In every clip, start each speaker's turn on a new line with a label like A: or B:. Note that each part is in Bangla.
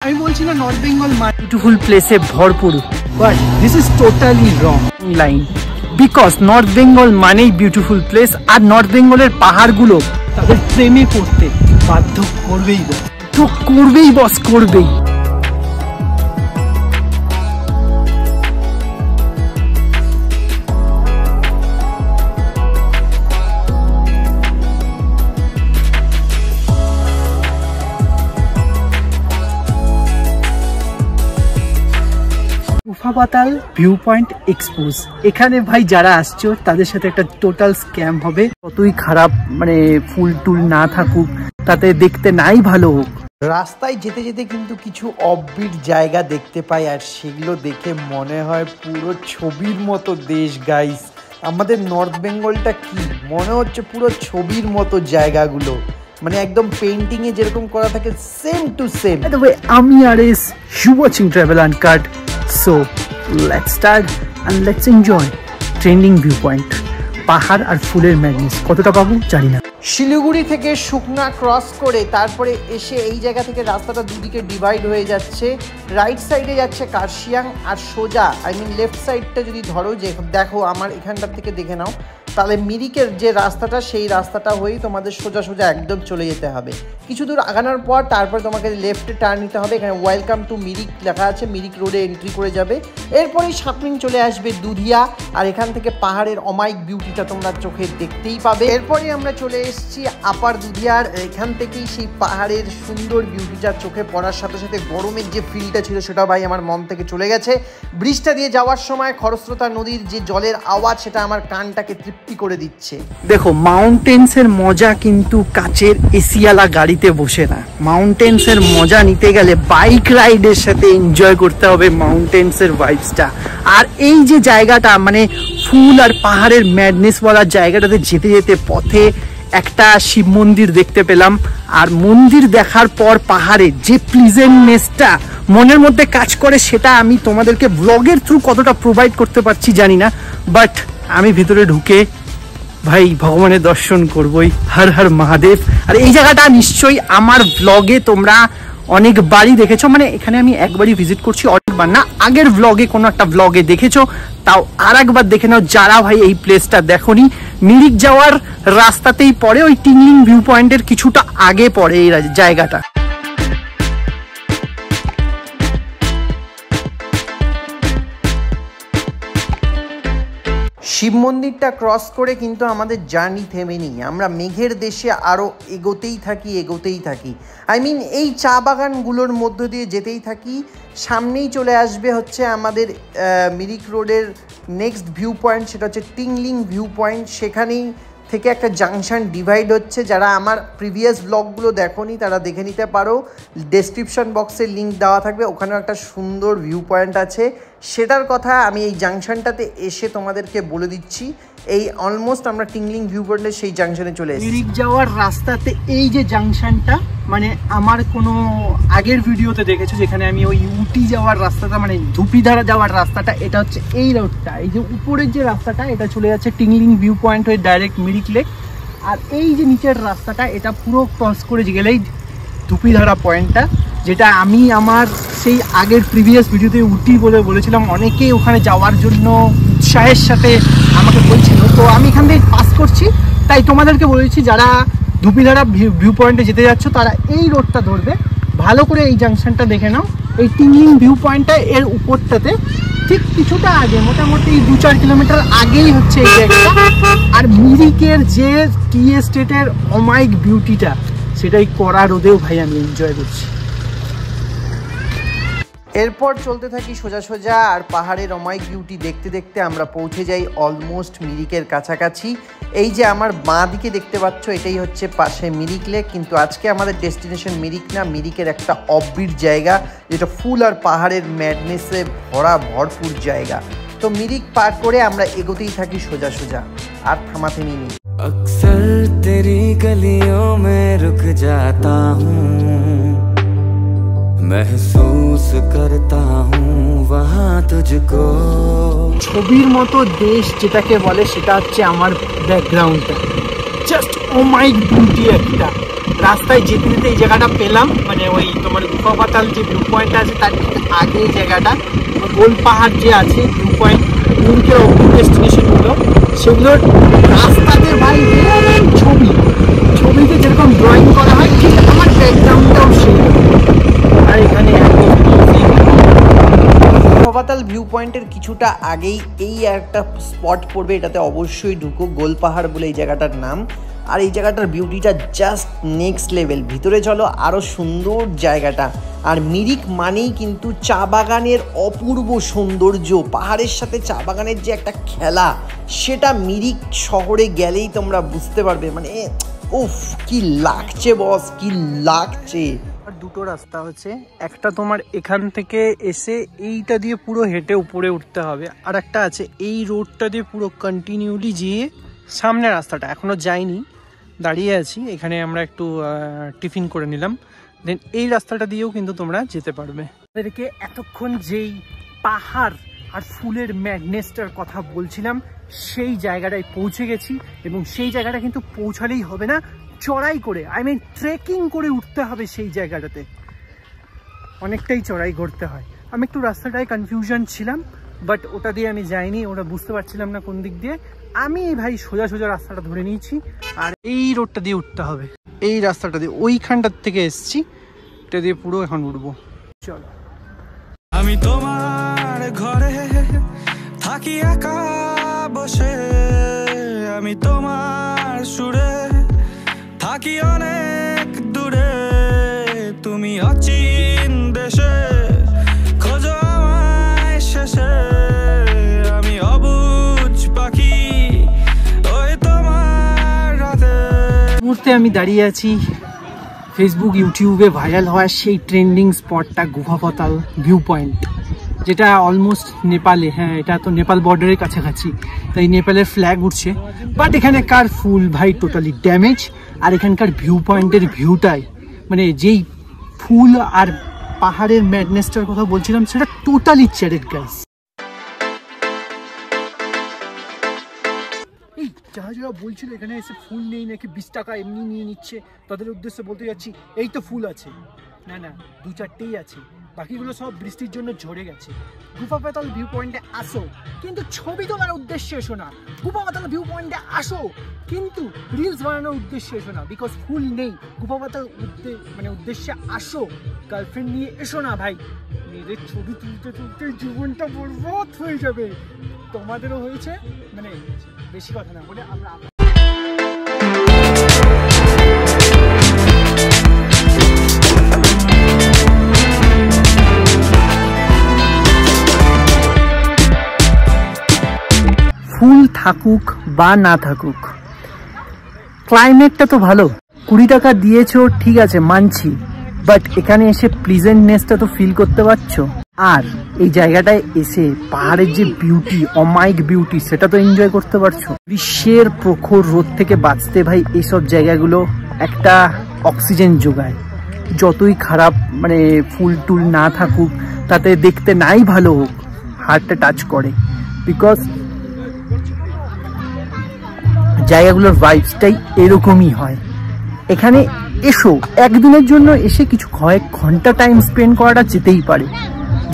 A: আমি বলছি না নর্থ বেঙ্গল বিউটিফুল প্লেসে ভরপুর, but this is totally wrong line, because north Bengal মানেই বিউটিফুল প্লেস। আর নর্থ বেঙ্গলের পাহাড়গুলো তাদের প্রেমে পড়তে বাধ্য করবেই, তো করবেই বস, করবেই। উফাপাতাল ভিউ পয়েন্ট এক্সপোজ, এখানে ভাই যারা আসছো তাদের সাথে একটা টোটাল স্ক্যাম হবে। কতই খারাপ মানে ফুল টুল না থাকুক, তাতে দেখতে নাই ভালো হোক।
B: রাস্তায় যেতে যেতে কিন্তু কিছু অফবিট জায়গা দেখতে পাই, আর সেগুলো দেখে মনে হয় পুরো ছবির মতো দেশ গাইস। আমাদের নর্থ বেঙ্গলটা কি মনে হচ্ছে পুরো ছবির মতো জায়গাগুলো, মানে একদম পেন্টিং এ যেরকম করা থাকে সেম টু সেম।
A: আমি আর এস you watching travel uncut, so let's start and let's enjoy trending view point. পাহাড় আর ফুলের ম্যাগনেস কতটা পাবো জানি না।
B: শিলিগুড়ি থেকে সুকনা ক্রস করে তারপরে এসে এই জায়গা থেকে রাস্তাটা দুদিকে ডিভাইড হয়ে যাচ্ছে। রাইট সাইডে যাচ্ছে কার্শিয়াং, আর সোজা লেফট সাইডটা যদি ধরো, যে দেখো আমার এখানটার থেকে দেখে নাও, তাহলে মিরিকের যে রাস্তাটা সেই রাস্তাটা হয়েই তোমাদের সোজা সোজা একদম চলে যেতে হবে। কিছু দূর আগানোর পর তারপর তোমাকে লেফটে টার্ন নিতে হবে। এখানে ওয়েলকাম টু মিরিক লেখা আছে, মিরিক রোডে এন্ট্রি করে যাবে। এরপরেই সামনে চলে আসবে দুধিয়া, আর এখান থেকে পাহাড়ের অমায়িক বিউটিটা তোমরা চোখে দেখতেই পাবে। এরপরেই আমরা চলে এসেছি আপার দুধিয়ার, এখান থেকেই সেই পাহাড়ের সুন্দর বিউটিটা চোখে পড়ার সাথে সাথে গরমের যে ফিলটা ছিল সেটা ভাই আমার মন থেকে চলে গেছে। ব্রিজটা দিয়ে যাওয়ার সময় খরস্রোতা নদীর যে জলের আওয়াজ সেটা আমার কানটাকে তৃপ্তি করে দিচ্ছে।
A: দেখো মাউন্টেন্সের মজা কিন্তু কাচের এসিওয়ালা গাড়িতে বসে না। মাউন্টেন্সের মজা নিতে গেলে বাইক রাইডের সাথে এনজয় করতে হবে মাউন্টেন্সের ভাইবসটা। আর এই যে জায়গাটা মানে ফুল আর পাহাড়ের ম্যাডনেস বলার জায়গাটাতে যেতে যেতে পথে একটা শিব মন্দির দেখতে পেলাম, আর মন্দির দেখার পর পাহাড়ের যে প্লিজেন্টনেসটা মনের মধ্যে কাজ করে সেটা আমি তোমাদেরকে ব্লগের থ্রু কতটা প্রোভাইড করতে পারছি জানি না, বাট আমি ভিতরে ঢুকে ভাই ভগবানের দর্শন করবই। হর হর মহাদেব। আর এই জায়গাটা নিশ্চয়ই আমার ব্লগে তোমরা অনেকবারই দেখেছো, মানে এখানে আমি একবারই ভিজিট করছি, অনেকবার না, আগের ব্লগে কোনো একটা ব্লগে দেখেছো, তাও আর একবার দেখে নাও যারা ভাই এই প্লেসটা দেখোনি। মিরিক যাওয়ার রাস্তাতেই পড়ে, ওই টিংলিং ভিউ পয়েন্টের কিছুটা আগে পড়ে এই জায়গাটা।
B: শিব মন্দিরটা ক্রস করে কিন্তু আমাদের জার্নি থেমেনি, আমরা মেঘের দেশে আরও এগোতেই থাকি। এই চা বাগানগুলোর মধ্য দিয়ে যেতেই থাকি। সামনেই চলে আসবে হচ্ছে আমাদের মিরিক রোডের নেক্সট ভিউ পয়েন্ট, সেটা হচ্ছে টিংলিং ভিউ পয়েন্ট। সেখানেই থেকে একটা জাংশন ডিভাইড হচ্ছে। যারা আমার প্রিভিয়াস ব্লগগুলো দেখোনি তারা দেখে নিতে পারো, ডেসক্রিপশন বক্সে লিঙ্ক দেওয়া থাকবে, ওখানেও একটা সুন্দর ভিউ পয়েন্ট আছে। সেটার কথা আমি এই জাংশনটাতে এসে তোমাদেরকে বলে দিচ্ছি। এই অলমোস্ট আমরা টিংলিং ভিউ পয়েন্টের সেই জাংশনে চলে এসেছি।
A: মিরিক যাওয়ার রাস্তাতে এই যে জাংশনটা, মানে আমার কোনো আগের ভিডিওতে দেখেছো যেখানে আমি ওই উটি যাওয়ার রাস্তাটা মানে ধুপিধারা যাওয়ার রাস্তাটা, এটা হচ্ছে এই রোডটা। এই যে উপরের যে রাস্তাটা এটা চলে যাচ্ছে টিংলিং ভিউ পয়েন্ট হয়ে ডাইরেক্ট মিরিক লেক, আর এই যে নিচের রাস্তাটা এটা পুরো ক্রস করে গেলেই ধুপিধারা পয়েন্টটা, যেটা আমি আমার সেই আগের প্রিভিয়াস ভিডিওতে উটি বলেছিলাম। অনেকেই ওখানে যাওয়ার জন্য উৎসাহের সাথে আমাকে বলছিল, তো আমি এখান থেকে পাস করছি, তাই তোমাদেরকে বলেছি যারা ধুপিধারা ভিউ পয়েন্টে যেতে যাচ্ছ তারা এই রোডটা ধরবে। ভালো করে এই জাংশনটা দেখে নাও, এই টিংলিং ভিউ পয়েন্টটা এর উপরটাতে ঠিক কিছুটা আগে, মোটামুটি 2-4 কিলোমিটার আগেই হচ্ছে এই জায়গাটা। আর মিরিকের যে টি এস্টেটের অমায়িক বিউটিটা সেটাই কড়া রোদেও ভাই আমি এনজয় করছি।
B: এরপর চলতে থাকি সোজা সোজা, আর পাহাড়ের অমায়িক বিউটি দেখতে দেখতে আমরা পৌঁছে যাই অলমোস্ট মিরিকের কাছাকাছি। এই যে আমার বাঁ দিকে দেখতে পাচ্ছ এটাই হচ্ছে পাশে মিরিক লেক, কিন্তু আজকে আমাদের ডেস্টিনেশন মিরিক না, মিরিকের একটা অফবিট জায়গা যেটা ফুল আর পাহাড়ের ম্যাডনেসে ভরপুর জায়গা। তো মিরিক পার করে আমরা এগোতেই থাকি সোজা সোজা, আর থামাথেমি নেই।
C: अक्सर तेरी गलियों में रुक जाता हूँ, महसूस करता हूँ वहाँ तुझको।
A: ছবির মতো দেশ যেটাকে বলে সেটা হচ্ছে আমার ব্যাকগ্রাউন্ডটা, জাস্ট ও মাই বিউটি একটা। রাস্তায় যেতে যেতে এই জায়গাটা পেলাম, মানে ওই তোমার গুফা পাতাল যে ভিউ পয়েন্ট আছে তার আগে এই জায়গাটা গোল পাহাড় যে আছে ভিউ পয়েন্ট, মুমকের ডেস্টিনেশনগুলো, সেগুলোর রাস্তাতে ভাই ছবিতে যেরকম ড্রয়িং করা হয় ঠিক আমার ব্যাকগ্রাউন্ডটাও সেই। আর এখানে
B: পাতাল ভিউ পয়েন্টের কিছুটা আগেই এই একটা স্পট পড়বে, এটাতে অবশ্যই ঢুকো, গোল পাহাড় বলে এই জায়গাটার নাম। আর এই জায়গাটার বিউটিটা জাস্ট নেক্সট লেভেল। ভিতরে চলো, আরও সুন্দর জায়গাটা। আর মিরিক মানেই কিন্তু চা বাগানের অপূর্ব সৌন্দর্য, পাহাড়ের সাথে চা বাগানের যে একটা খেলা, সেটা মিরিক শহরে গেলেই তোমরা বুঝতে পারবে। মানে উফ, কি লাগছে বস, কি লাগছে।
A: দুটো রাস্তা হচ্ছে, একটা তোমার এখান থেকে এসে এইটা দিয়ে পুরো হেঁটে উপরে উঠতে হবে, আর একটা আছে এই রোডটা দিয়ে পুরো কন্টিনিউলি যেয়ে সামনের রাস্তাটা এখনো যাইনি, দাঁড়িয়ে আছি এখানে, আমরা একটু টিফিন করে নিলাম, দেন এই রাস্তাটা দিয়েও কিন্তু তোমরা যেতে পারবে। তাদেরকে এতক্ষণ যেই পাহাড় আর ফুলের ম্যাডনেসটার কথা বলছিলাম সেই জায়গাটায় পৌঁছে গেছি, এবং সেই জায়গাটা কিন্তু পৌঁছালেই হবে না, চড়াই করে, আই মিন ট্রেকিং করে উঠতে হবে সেই জায়গাটাতে, অনেকটাই চড়াই করতে হয়। আমি একটু রাস্তাটায় কনফিউশন ছিলাম, বাট ওটা দিয়ে আমি যাইনি, ওটা বুঝতে পারছিলাম না কোন দিক দিয়ে, আমি ভাই সোজা সোজা রাস্তাটা ধরে নিয়েছি, আর এই রোডটা দিয়ে উঠতে হবে, এই রাস্তাটা দিয়ে, ওইখানটার থেকে এসছি, এটা দিয়ে পুরো এখন উঠবো। চলো।
C: আমি তোমার ঘরে থাকি একা বসে, আমি তোমার সুরে থাকি অনেক দূরে, তুমি অচিন দেশে খোঁজো আমায় শেষে, আমি অবুঝ পাখি ওই তোমার রাতে।
A: মুহূর্তে আমি দাঁড়িয়ে আছি ফেসবুক ইউটিউবে ভাইরাল হওয়া সেই ট্রেন্ডিং স্পটটা গুফা পাতাল ভিউ পয়েন্ট, যেটা অলমোস্ট নেপালে, হ্যাঁ এটা তো নেপাল বর্ডারের কাছাকাছি, তাই নেপালের ফ্ল্যাগ উঠছে, বাট এখানকার ফুল ভাই টোটালি ড্যামেজ। আর এখানকার ভিউ পয়েন্টের ভিউটাই, মানে যেই ফুল আর পাহাড়ের ম্যাডনেসটার কথা বলছিলাম, সেটা টোটালি চ্যারেড গাইস। এই যারা যারা বলছিল এখানে এসে ফুল নেই নাকি 20 টাকা এমনি নিয়ে নিচ্ছে, তাদের উদ্দেশ্যে বলতে যাচ্ছি এই তো ফুল আছে, না না 2-4টেই আছে, বাকিগুলো সব বৃষ্টির জন্য ঝরে গেছে। গুফা পাতাল ভিউ পয়েন্টে আসো, কিন্তু ছবি তোলার উদ্দেশ্যে এসো না। গুফা পাতাল ভিউ পয়েন্টে আসো, কিন্তু রিলস বানানোর উদ্দেশ্যে এসো না, বিকজ ফুল নেই। গুফা পাতাল উদ্দেশ্যে আসো, গার্লফ্রেন্ড নিয়ে এসো না ভাই, মেয়েদের ছবি তুলতে তুলতে জীবনটা বরবাদ হয়ে যাবে, তোমাদেরও হয়েছে। মানে বেশি কথা না বলে আমরা ফুল থাকুক বা না থাকুক, ক্লাইমেটটা তো ভালো। 20 টাকা দিয়েছো ঠিক আছে মানছি, বাট এখানে এসে প্লিজেন্টনেসটা তো ফিল করতে পারছো। আর এই জায়গাটায় এসে পাহাড়ের যে বিউটি, অমায়িক বিউটি, সেটা তো এনজয় করতে পারছো। বিশ্বের প্রখর রোদ থেকে বাঁচতে ভাই এইসব জায়গাগুলো একটা অক্সিজেন যোগায়। যতই খারাপ মানে ফুল টুল না থাকুক, তাতে দেখতে নাই ভালো হোক, হার্টটা টাচ করে, বিকজ জায়গাগুলোর ভাইবসটাই এরকমই হয়। এখানে এসো, একদিনের জন্য এসে কিছু কয়েক ঘন্টা টাইম স্পেন্ড করাটা যেতেই পারে,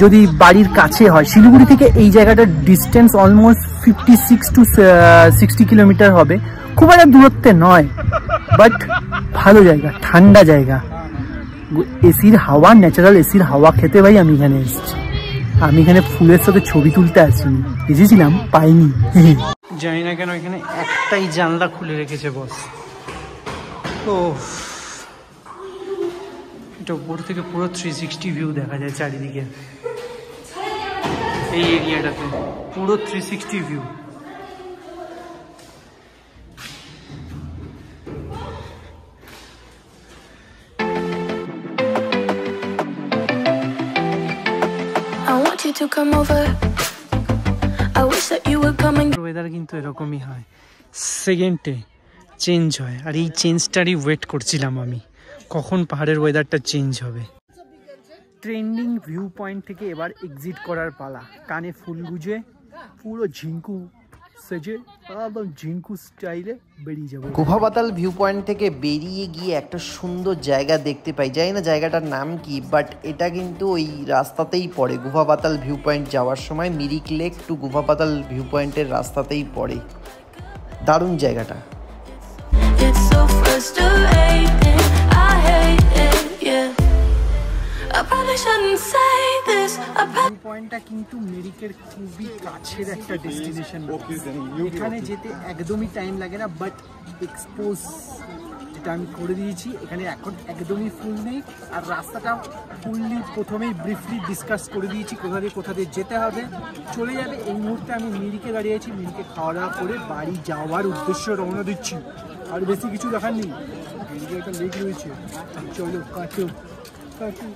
A: যদি বাড়ির কাছে হয়। শিলিগুড়ি থেকে এই জায়গাটার ডিস্টেন্স অলমোস্ট 56 to 60 কিলোমিটার হবে, খুব একটা দূরত্বে নয়, বাট ভালো জায়গা, ঠান্ডা জায়গা, এসির হাওয়া, ন্যাচারাল এসির হাওয়া খেতে ভাই আমি এখানে এসেছি। আমি এখানে ফুলের সাথে ছবি তুলতে আসিনি, এসেছিলাম পাইনি। জানি না কেন এখানে একটাই জানলা খুলে রেখেছে বস। ও এটা উপর থেকে পুরো 360 ভিউ দেখা যায় চারিদিকে, এই এরিয়াটাতে পুরো 360 ভিউ। ওয়েদার কিন্তু এরকমই হয়, সেকেন্ডে চেঞ্জ হয়, আর এই চেঞ্জটারই ওয়েট করছিলাম আমি, কখন পাহাড়ের ওয়েদারটা চেঞ্জ হবে। ট্রেন্ডিং ভিউ পয়েন্ট থেকে এবার এক্সিট করার পালা। কানে ফুল গুজে পুরো ঝিঙ্কু সেজে একদম জিঙ্কু স্টাইলে বেরিয়ে যাবো।
B: গুফাপাতাল ভিউ পয়েন্ট থেকে বেরিয়ে গিয়ে একটা সুন্দর জায়গা দেখতে পাই, জানি না জায়গাটার নাম কি, বাট এটা কিন্তু ওই রাস্তাতেই পড়ে। গুফাপাতাল ভিউ পয়েন্ট যাওয়ার সময় মিরিক লেক টু গুফাপাতাল ভিউ পয়েন্টের রাস্তাতেই পড়ে। দারুণ জায়গাটা।
A: ভিউ পয়েন্টটা কিন্তু মিরিকের খুবই কাছের একটা ডেস্টিনেশন। এখানে যেতে একদমই টাইম লাগে না, বাট এক্সপোজ যেটা আমি করে দিয়েছি এখানে এখন একদমই ফুল নেই। আর রাস্তাটা ফুললি প্রথমেই ব্রিফলি ডিসকাস করে দিয়েছি কোথা দিয়ে যেতে হবে, চলে যাবে। এই মুহূর্তে আমি মিরিকে দাঁড়িয়ে আছি, মিরিকে খাওয়া দাওয়া করে বাড়ি যাওয়ার উদ্দেশ্যে রওনা দিচ্ছি। আর বেশি কিছু দেখার নেই, মিরিকে একটা লেক রয়েছে, চলো কাটো কাটো।